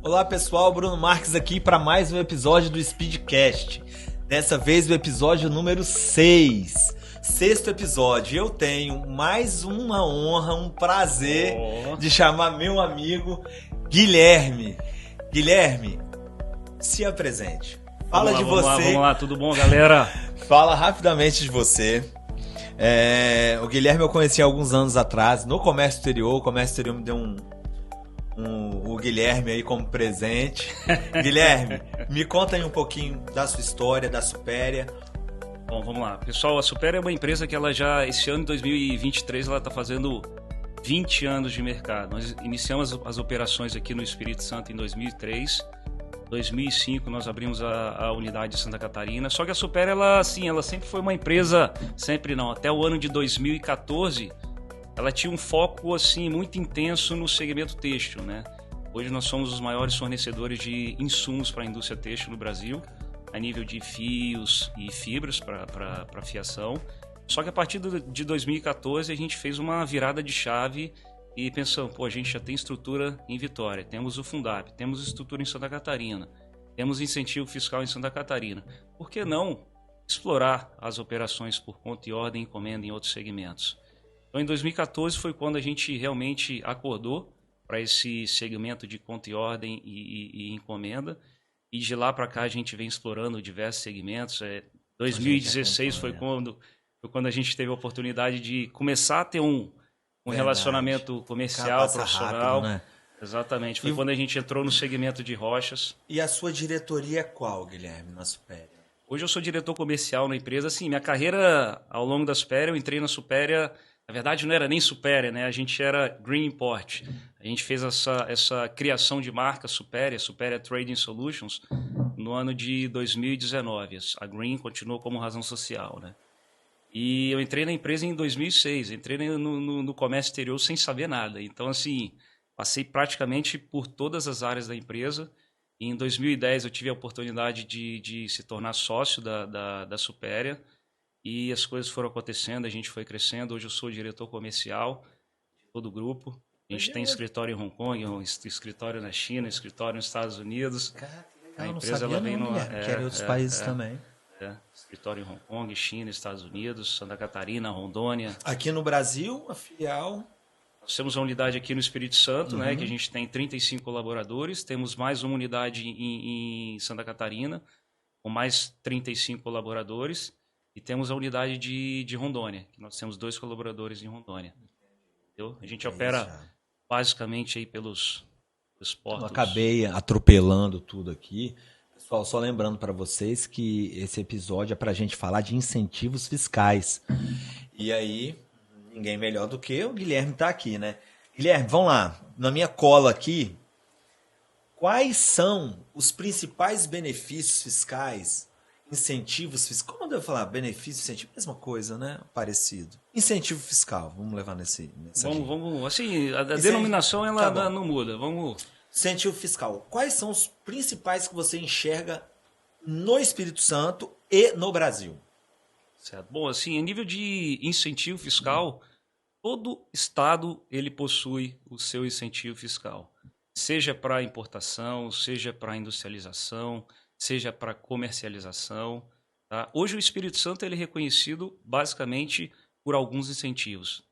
Olá pessoal, Bruno Marques aqui para mais um episódio do Speedcast. Dessa vez o episódio número 6. Sexto episódio. Eu tenho mais uma honra, um prazer de chamar meu amigo Guilherme. Guilherme, se apresente. Fala de você. Vamos lá, tudo bom, galera? Fala rapidamente de você. O Guilherme eu conheci há alguns anos atrás no Comércio Exterior. O Comércio Exterior me deu o Guilherme aí como presente. Guilherme, me conta aí um pouquinho da sua história, da Supéria. Bom, vamos lá. Pessoal, a Supéria é uma empresa que ela já, esse ano, 2023, ela está fazendo 20 anos de mercado. Nós iniciamos as operações aqui no Espírito Santo em 2003. Em 2005 nós abrimos a unidade de Santa Catarina. Só que a Supéria, ela sempre foi uma empresa, sempre não, até o ano de 2014, ela tinha um foco assim muito intenso no segmento têxtil, né? Hoje nós somos os maiores fornecedores de insumos para a indústria têxtil no Brasil, a nível de fios e fibras para fiação. Só que a partir de 2014 a gente fez uma virada de chave e pensamos, a gente já tem estrutura em Vitória, temos o Fundap, temos estrutura em Santa Catarina, temos incentivo fiscal em Santa Catarina. Por que não explorar as operações por conta e ordem e encomenda em outros segmentos? Então, em 2014 foi quando a gente realmente acordou para esse segmento de conta e ordem e encomenda. E de lá para cá a gente vem explorando diversos segmentos. 2016 foi quando a gente teve a oportunidade de começar a ter um relacionamento comercial, profissional. Rápido, né? Exatamente. Foi quando a gente entrou no segmento de rochas. E a sua diretoria é qual, Guilherme, na Supéria? Hoje eu sou diretor comercial na empresa. Assim, minha carreira ao longo da Supéria, eu entrei na Supéria. Na verdade, não era nem Supéria, né? A gente era Green Import. A gente fez essa criação de marca Supéria Trading Solutions, no ano de 2019. A Green continuou como razão social, né? E eu entrei na empresa em 2006. Entrei no comércio exterior sem saber nada. Então, assim, passei praticamente por todas as áreas da empresa. E em 2010 eu tive a oportunidade de se tornar sócio da Supéria. E as coisas foram acontecendo, a gente foi crescendo. Hoje eu sou diretor comercial de todo o grupo. A gente tem escritório em Hong Kong, um escritório na China, um escritório nos Estados Unidos. Cara, que legal. A empresa ela vem que era em outros países também. Escritório em Hong Kong, China, Estados Unidos, Santa Catarina, Rondônia. Aqui no Brasil, a filial... Nós temos uma unidade aqui no Espírito Santo, né, que a gente tem 35 colaboradores. Temos mais uma unidade em Santa Catarina, com mais 35 colaboradores. E temos a unidade de Rondônia, que nós temos 2 colaboradores em Rondônia. Entendeu? A gente opera basicamente aí pelos portos. Eu acabei atropelando tudo aqui. Pessoal, só lembrando para vocês que esse episódio é para a gente falar de incentivos fiscais. E aí, ninguém melhor do que o Guilherme tá aqui, né? Guilherme, vamos lá. Na minha cola aqui, quais são os principais benefícios fiscais? Incentivos fiscais. Como eu devo falar? Benefício, incentivo, mesma coisa, né? Parecido. Incentivo fiscal, vamos levar nessa vamos, assim, a denominação ela não muda. Vamos. Incentivo fiscal. Quais são os principais que você enxerga no Espírito Santo e no Brasil? Certo. Bom, assim, a nível de incentivo fiscal, todo estado ele possui o seu incentivo fiscal. Seja para importação, seja para industrialização, seja para comercialização. Tá? Hoje o Espírito Santo ele é reconhecido basicamente por alguns incentivos.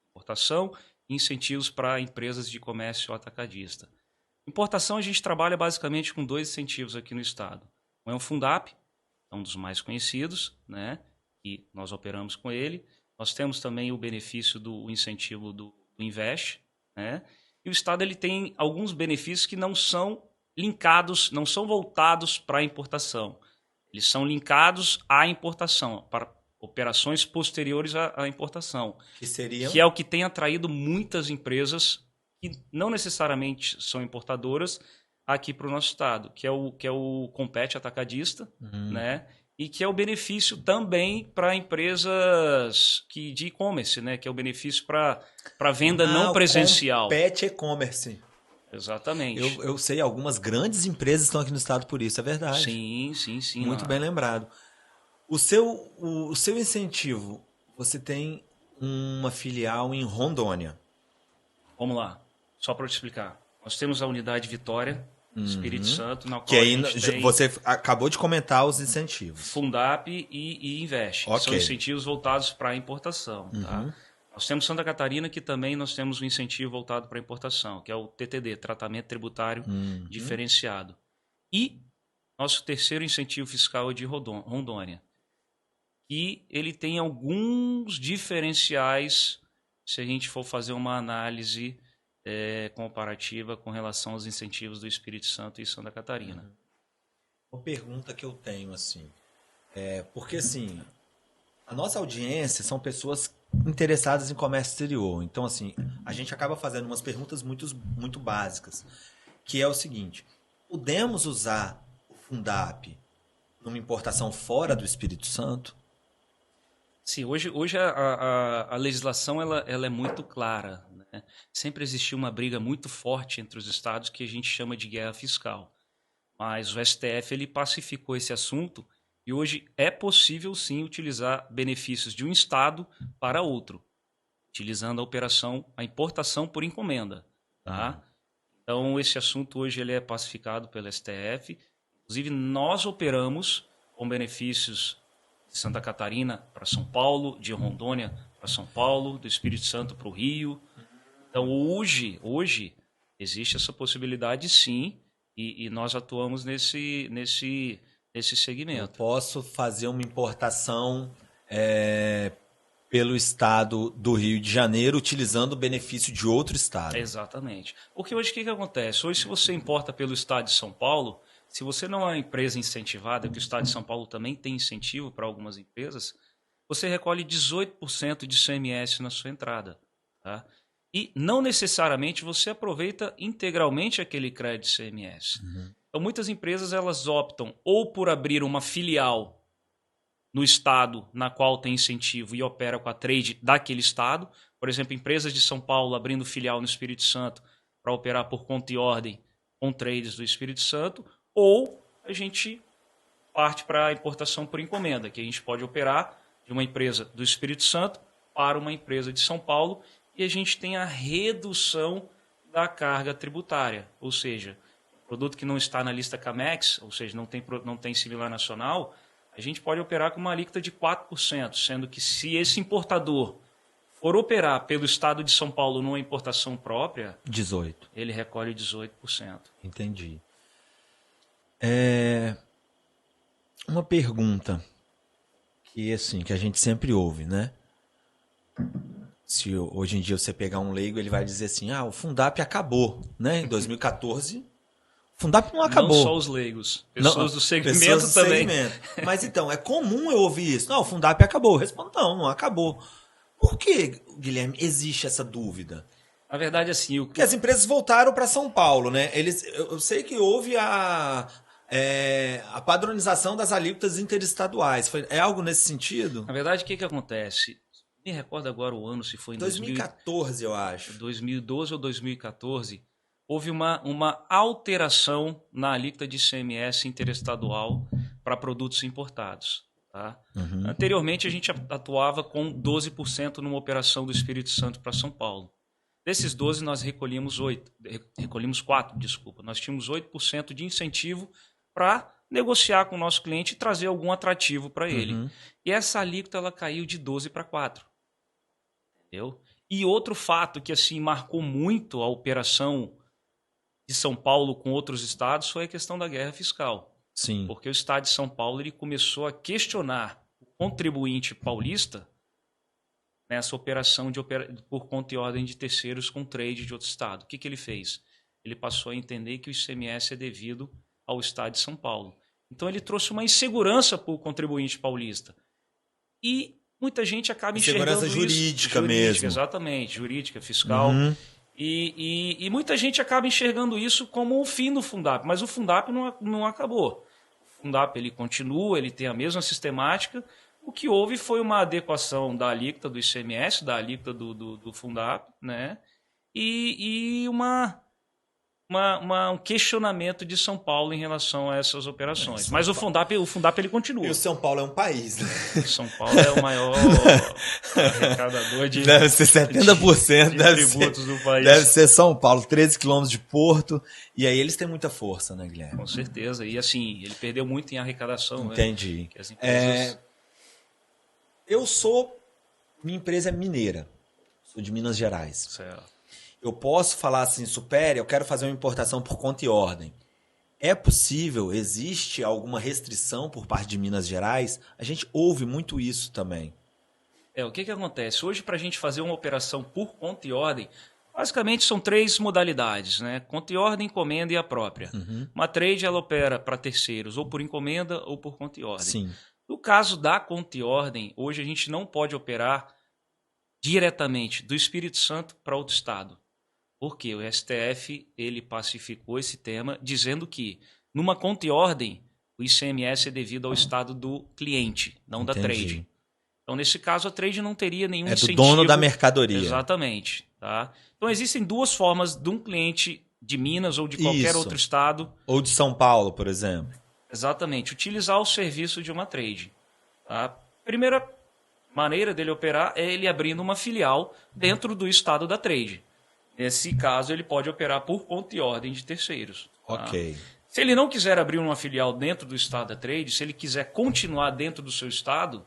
Importação e incentivos para empresas de comércio atacadista. Importação a gente trabalha basicamente com 2 incentivos aqui no estado. Um é o Fundap, é um dos mais conhecidos, né? E nós operamos com ele. Nós temos também o benefício do incentivo do Invest, né? E o estado ele tem alguns benefícios que não são linkados, não são voltados para a importação. Eles são linkados à importação, para operações posteriores à importação. Que é o que tem atraído muitas empresas que não necessariamente são importadoras aqui para o nosso estado, que é o Compete Atacadista, né? E que é o benefício também para empresas de e-commerce, né? Que é o benefício para venda não presencial. Compete e-commerce. Exatamente. Eu sei, algumas grandes empresas estão aqui no estado por isso, é verdade. Sim. Muito bem lembrado. O seu incentivo, você tem uma filial em Rondônia. Vamos lá, só para eu te explicar. Nós temos a unidade Vitória, Espírito Santo, na qual que aí a gente tem você acabou de comentar os incentivos. Fundap e Invest. Ok. São incentivos voltados para a importação. Tá? Nós temos Santa Catarina, que também nós temos um incentivo voltado para a importação, que é o TTD, Tratamento Tributário Diferenciado. E nosso terceiro incentivo fiscal é de Rondônia. E ele tem alguns diferenciais se a gente for fazer uma análise comparativa com relação aos incentivos do Espírito Santo e Santa Catarina. Uma pergunta que eu tenho, assim, porque assim, a nossa audiência são pessoas interessadas em comércio exterior. Então, assim, a gente acaba fazendo umas perguntas muito básicas, que é o seguinte: podemos usar o Fundap numa importação fora do Espírito Santo? Sim, hoje a legislação ela é muito clara, né? Sempre existiu uma briga muito forte entre os estados que a gente chama de guerra fiscal. Mas o STF ele pacificou esse assunto e hoje é possível sim utilizar benefícios de um estado para outro, utilizando a importação por encomenda. Tá? Então esse assunto hoje ele é pacificado pelo STF. Inclusive nós operamos com benefícios de Santa Catarina para São Paulo, de Rondônia para São Paulo, do Espírito Santo para o Rio. Então hoje existe essa possibilidade sim, e nós atuamos nesse segmento. Eu posso fazer uma importação pelo estado do Rio de Janeiro utilizando o benefício de outro estado. Exatamente. Porque hoje o que acontece? Hoje se você importa pelo estado de São Paulo, se você não é uma empresa incentivada, que o estado de São Paulo também tem incentivo para algumas empresas, você recolhe 18% de ICMS na sua entrada. Tá? E não necessariamente você aproveita integralmente aquele crédito ICMS. Então muitas empresas elas optam ou por abrir uma filial no estado na qual tem incentivo e opera com a trade daquele estado. Por exemplo, empresas de São Paulo abrindo filial no Espírito Santo para operar por conta e ordem com trades do Espírito Santo, ou a gente parte para a importação por encomenda, que a gente pode operar de uma empresa do Espírito Santo para uma empresa de São Paulo e a gente tem a redução da carga tributária, ou seja, produto que não está na lista CAMEX, ou seja, não tem similar nacional, a gente pode operar com uma alíquota de 4%, sendo que se esse importador for operar pelo estado de São Paulo numa importação própria, 18%. Ele recolhe 18%. Entendi. Uma pergunta que assim, que a gente sempre ouve, né? Se hoje em dia você pegar um leigo, ele vai dizer assim: o Fundap acabou, né? Em 2014, o Fundap não acabou. Não só os leigos, pessoas do segmento também. Mas então, é comum eu ouvir isso. Não, o Fundap acabou. Eu respondo: não acabou. Por que, Guilherme, existe essa dúvida? Na verdade, assim... Porque as empresas voltaram para São Paulo, né? Eu sei que houve a padronização das alíquotas interestaduais. É algo nesse sentido? Na verdade, o que acontece? Me recordo agora o ano, se foi em 2014, eu acho. 2012 ou 2014, houve uma alteração na alíquota de ICMS interestadual para produtos importados. Tá? Anteriormente, a gente atuava com 12% numa operação do Espírito Santo para São Paulo. Desses 12, nós recolhíamos 4%, desculpa. Nós tínhamos 8% de incentivo para negociar com o nosso cliente e trazer algum atrativo para ele. E essa alíquota ela caiu de 12 para 4%. Entendeu? E outro fato que assim marcou muito a operação de São Paulo com outros estados foi a questão da guerra fiscal. Sim. Porque o estado de São Paulo ele começou a questionar o contribuinte paulista nessa operação por conta e ordem de terceiros com trade de outro estado. O que ele fez? Ele passou a entender que o ICMS é devido ao estado de São Paulo. Então ele trouxe uma insegurança para o contribuinte paulista. E muita gente acaba enxergando insegurança jurídica mesmo. Exatamente, jurídica, fiscal. E muita gente acaba enxergando isso como o fim do Fundap, mas o Fundap não acabou. O Fundap ele continua, ele tem a mesma sistemática. O que houve foi uma adequação da alíquota do ICMS, da alíquota do Fundap, né? E uma um questionamento de São Paulo em relação a essas operações. Mas o Paulo. Fundap ele continua. E o São Paulo é um país, né? São Paulo é o maior arrecadador de deve ser 70% de deve tributos ser, do país. Deve ser São Paulo, 13 quilômetros de Porto. E aí eles têm muita força, né, Guilherme? Com certeza. E assim, ele perdeu muito em arrecadação. Entendi. Né? Que as empresas... Minha empresa é mineira. Sou de Minas Gerais. Certo. Eu posso falar assim, Supere, eu quero fazer uma importação por conta e ordem. É possível? Existe alguma restrição por parte de Minas Gerais? A gente ouve muito isso também. O que acontece? Hoje, para a gente fazer uma operação por conta e ordem, basicamente são 3 modalidades, né? Conta e ordem, encomenda e a própria. Uhum. Uma trade, ela opera para terceiros, ou por encomenda ou por conta e ordem. Sim. No caso da conta e ordem, hoje a gente não pode operar diretamente do Espírito Santo para outro estado. Porque o STF ele pacificou esse tema dizendo que numa conta e ordem o ICMS é devido ao estado do cliente, não Entendi. da trade. Então, nesse caso, a trade não teria nenhum incentivo. É do dono da mercadoria. Exatamente. Tá? Então, existem 2 formas de um cliente de Minas ou de qualquer outro estado. Ou de São Paulo, por exemplo. Exatamente. Utilizar o serviço de uma trade. Tá? A primeira maneira dele operar é ele abrindo uma filial dentro do estado da trade. Nesse caso, ele pode operar por conta e ordem de terceiros. Tá? Ok. Se ele não quiser abrir uma filial dentro do estado da trade, se ele quiser continuar dentro do seu estado,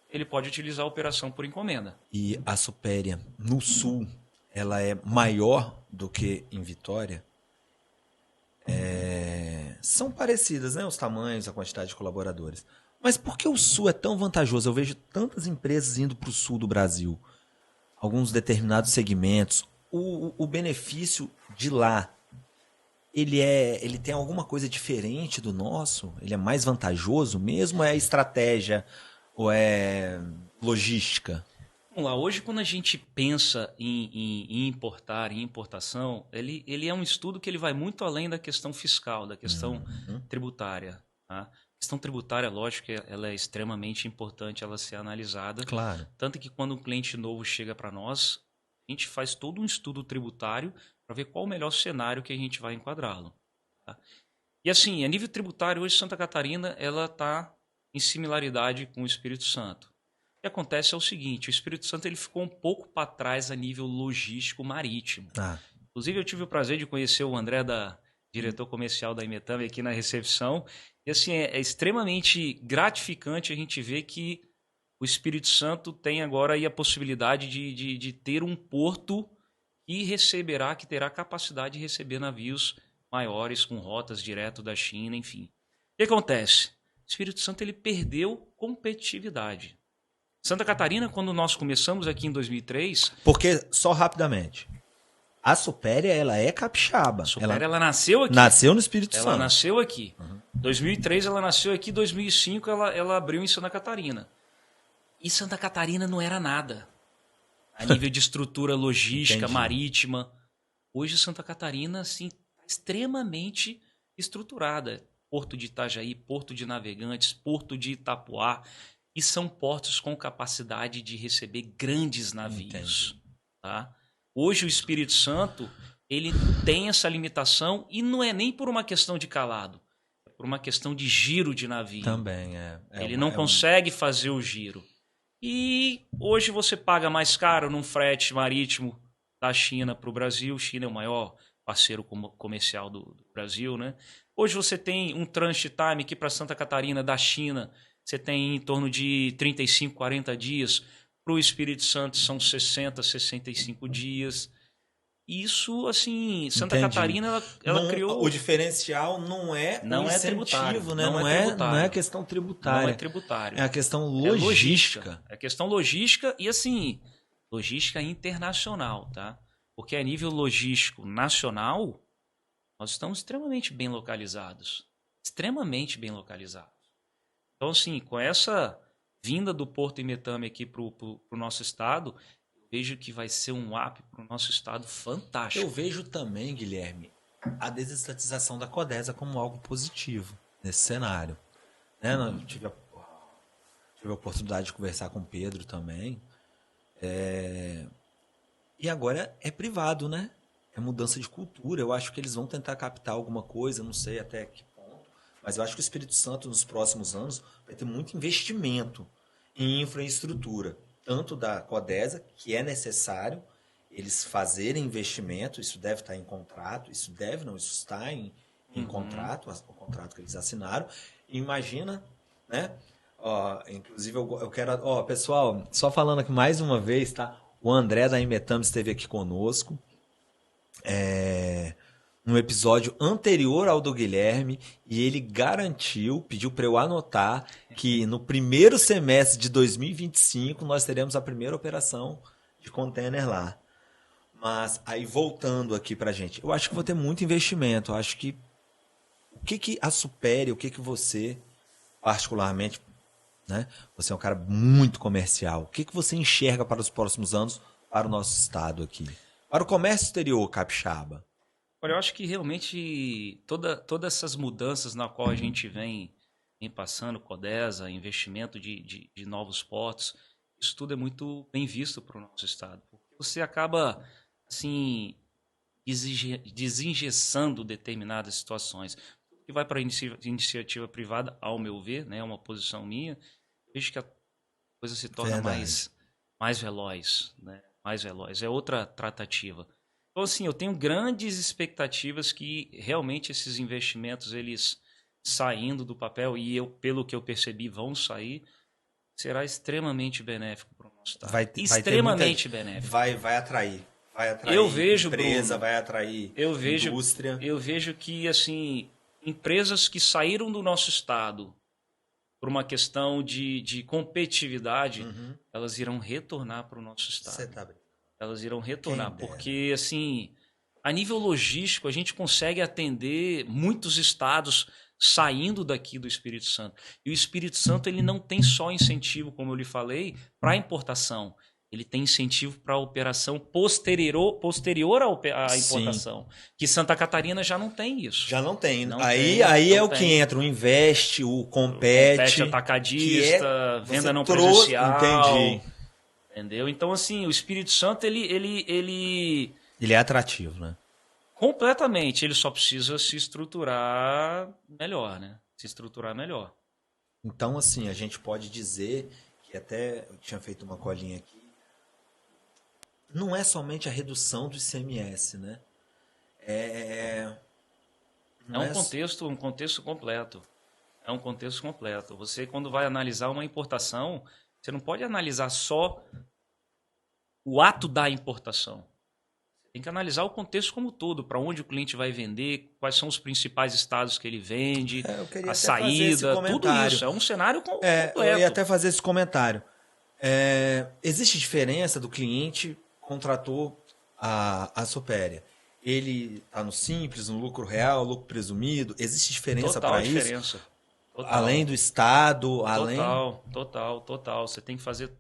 ele pode utilizar a operação por encomenda. E a Supéria, no sul, ela é maior do que em Vitória? São parecidas, né? Os tamanhos, a quantidade de colaboradores. Mas por que o sul é tão vantajoso? Eu vejo tantas empresas indo para o sul do Brasil. Alguns determinados segmentos. O benefício de lá, ele tem alguma coisa diferente do nosso? Ele é mais vantajoso mesmo? Ou é estratégia? Ou é logística? Vamos lá, hoje quando a gente pensa em importar, em importação, ele é um estudo que ele vai muito além da questão fiscal, da questão tributária. Tá? A questão tributária, lógico que ela é extremamente importante ela ser analisada. Claro. Tanto que quando um cliente novo chega para nós, a gente faz todo um estudo tributário para ver qual o melhor cenário que a gente vai enquadrá-lo. Tá? E assim, a nível tributário, hoje Santa Catarina ela está em similaridade com o Espírito Santo. O que acontece é o seguinte, o Espírito Santo ele ficou um pouco para trás a nível logístico marítimo. Inclusive, eu tive o prazer de conhecer o André, diretor comercial da Imetame, aqui na recepção. E assim, é extremamente gratificante a gente ver que o Espírito Santo tem agora aí a possibilidade de ter um porto que terá capacidade de receber navios maiores com rotas direto da China, enfim. O que acontece? O Espírito Santo ele perdeu competitividade. Santa Catarina, quando nós começamos aqui em 2003... Porque, só rapidamente, a Supéria, ela é capixaba. A Supéria, ela nasceu aqui. Nasceu no Espírito Santo. Ela nasceu aqui. 2003 ela nasceu aqui, 2005 ela abriu em Santa Catarina. E Santa Catarina não era nada. A nível de estrutura logística, marítima. Hoje Santa Catarina, assim, está extremamente estruturada. Porto de Itajaí, Porto de Navegantes, Porto de Itapoá. E são portos com capacidade de receber grandes navios. Tá? Hoje o Espírito Santo ele tem essa limitação e não é nem por uma questão de calado. É por uma questão de giro de navio. Também Ele não consegue fazer o giro. E hoje você paga mais caro num frete marítimo da China para o Brasil. China é o maior parceiro comercial do Brasil, né? Hoje você tem um transit time aqui para Santa Catarina da China. Você tem em torno de 35, 40 dias. Para o Espírito Santo são 60, 65 dias. Isso, assim, Santa Catarina, ela criou... O diferencial não é tributário, né? Não é questão tributária. Não é tributário. É a questão logística. É a questão logística e, assim, logística internacional, tá? Porque a nível logístico nacional, nós estamos extremamente bem localizados. Extremamente bem localizados. Então, assim, com essa vinda do Porto Imetame aqui para o nosso estado... vejo que vai ser um up para o nosso estado fantástico. Eu vejo também, Guilherme, a desestatização da Codesa como algo positivo nesse cenário. Né? Eu tive a oportunidade de conversar com o Pedro também. E agora é privado, né? é mudança de cultura. Eu acho que eles vão tentar captar alguma coisa, não sei até que ponto, mas eu acho que o Espírito Santo, nos próximos anos, vai ter muito investimento em infraestrutura, tanto da Codesa, que é necessário eles fazerem investimento, isso deve estar em contrato, isso está em contrato, o contrato que eles assinaram. E imagina, né? Inclusive eu quero, pessoal, só falando aqui mais uma vez, tá? O André da Imetam esteve aqui conosco, no episódio anterior ao do Guilherme, e ele pediu para eu anotar que no primeiro semestre de 2025 nós teremos a primeira operação de container lá. Mas aí voltando aqui pra gente, eu acho que vou ter muito investimento. Eu acho que o que a Supere, o que você particularmente, né? Você é um cara muito comercial. O que você enxerga para os próximos anos para o nosso estado aqui? Para o comércio exterior capixaba? Olha, eu acho que realmente todas essas mudanças na qual a gente vem passando, Codesa, investimento de novos portos, isso tudo é muito bem visto para o nosso estado. Porque você acaba, assim, desengessando determinadas situações. O que vai para a iniciativa privada, ao meu ver, né, é uma posição minha, vejo que a coisa se torna mais veloz, né? Mais veloz. É outra tratativa. Então, assim, eu tenho grandes expectativas que realmente esses investimentos, eles saindo do papel, e pelo que eu percebi, vão sair, será extremamente benéfico para o nosso estado. Extremamente benéfico. Vai atrair. Eu vejo, empresa, Bruno, vai atrair indústria. Eu vejo que, assim, empresas que saíram do nosso estado por uma questão de competitividade, elas irão retornar para o nosso estado. Você tá bem. Elas irão retornar, porque, assim, a nível logístico, a gente consegue atender muitos estados saindo daqui do Espírito Santo. E o Espírito Santo, ele não tem só incentivo, como eu lhe falei, para importação. Ele tem incentivo para a operação posterior à importação. Sim. Que Santa Catarina já não tem isso. Já não tem. Aí é o que entra, o investe, o compete. Atacadista, venda não prejudicial. Entendi. Entendeu? Então, assim, o Espírito Santo, ele é atrativo, né? Completamente. Ele só precisa se estruturar melhor, né? Se estruturar melhor. Então, assim, a gente pode dizer que até eu tinha feito uma colinha aqui. Não é somente a redução do ICMS, né? É um contexto completo. É um contexto completo. Você, quando vai analisar uma importação, você não pode analisar só o ato da importação. Você tem que analisar o contexto como todo, para onde o cliente vai vender, quais são os principais estados que ele vende, a saída, tudo isso. É um cenário completo. Eu ia até fazer esse comentário. Existe diferença do cliente contratou a Supéria? Ele está no simples, no lucro real, lucro presumido? Existe diferença para isso? Total. Além do estado? Total. Você tem que fazer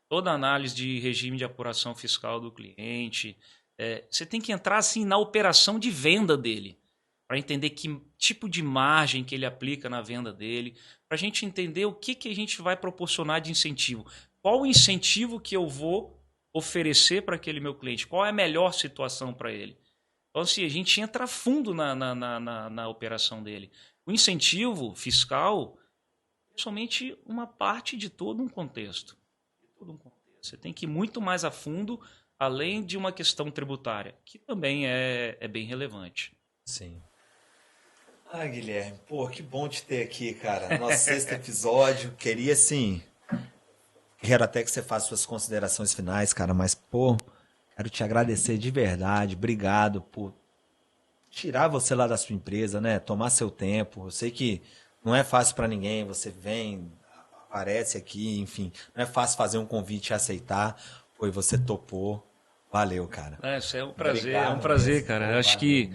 toda a análise de regime de apuração fiscal do cliente. Você tem que entrar assim na operação de venda dele, para entender que tipo de margem que ele aplica na venda dele, para a gente entender o que a gente vai proporcionar de incentivo. Qual o incentivo que eu vou oferecer para aquele meu cliente? Qual é a melhor situação para ele? Então, assim, a gente entra a fundo na operação dele. O incentivo fiscal é somente uma parte de todo um contexto. Você tem que ir muito mais a fundo, além de uma questão tributária, que também é bem relevante. Sim. Guilherme, que bom te ter aqui, cara. Nosso 6º episódio. Queria, sim... Quero até que você faça suas considerações finais, cara, mas, quero te agradecer de verdade. Obrigado por tirar você lá da sua empresa, né? Tomar seu tempo. Eu sei que não é fácil para ninguém. Você vem, aparece aqui, enfim. Não é fácil fazer um convite e aceitar. E você topou. Valeu, cara. Isso é um prazer. Obrigado, é um prazer, cara. Eu acho que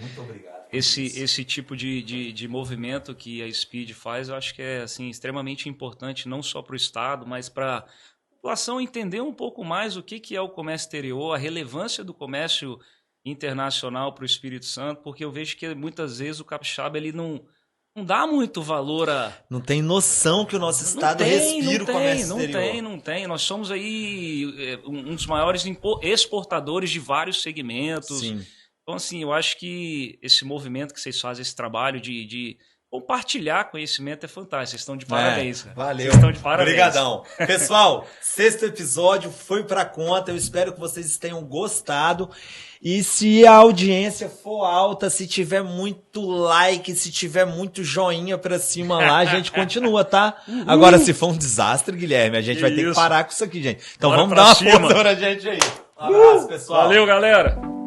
esse tipo de movimento que a Speed faz, eu acho que é assim, extremamente importante, não só para o Estado, mas para a população entender um pouco mais o que é o comércio exterior, a relevância do comércio internacional para o Espírito Santo, porque eu vejo que muitas vezes o capixaba ele não dá muito valor a... Não tem noção que o nosso Estado respira o comércio exterior. Não tem. Nós somos aí um dos maiores exportadores de vários segmentos. Sim. Então, assim, eu acho que esse movimento que vocês fazem, esse trabalho de compartilhar conhecimento é fantástico. Vocês estão de parabéns. Cara. Valeu. Vocês estão de parabéns. Obrigadão. Pessoal, 6º episódio foi pra conta. Eu espero que vocês tenham gostado. E se a audiência for alta, se tiver muito like, se tiver muito joinha pra cima lá, a gente continua, tá? Agora, se for um desastre, Guilherme, a gente vai ter que parar com isso aqui, gente. Então vamos dar uma força pra gente aí. Um abraço, pessoal. Valeu, galera.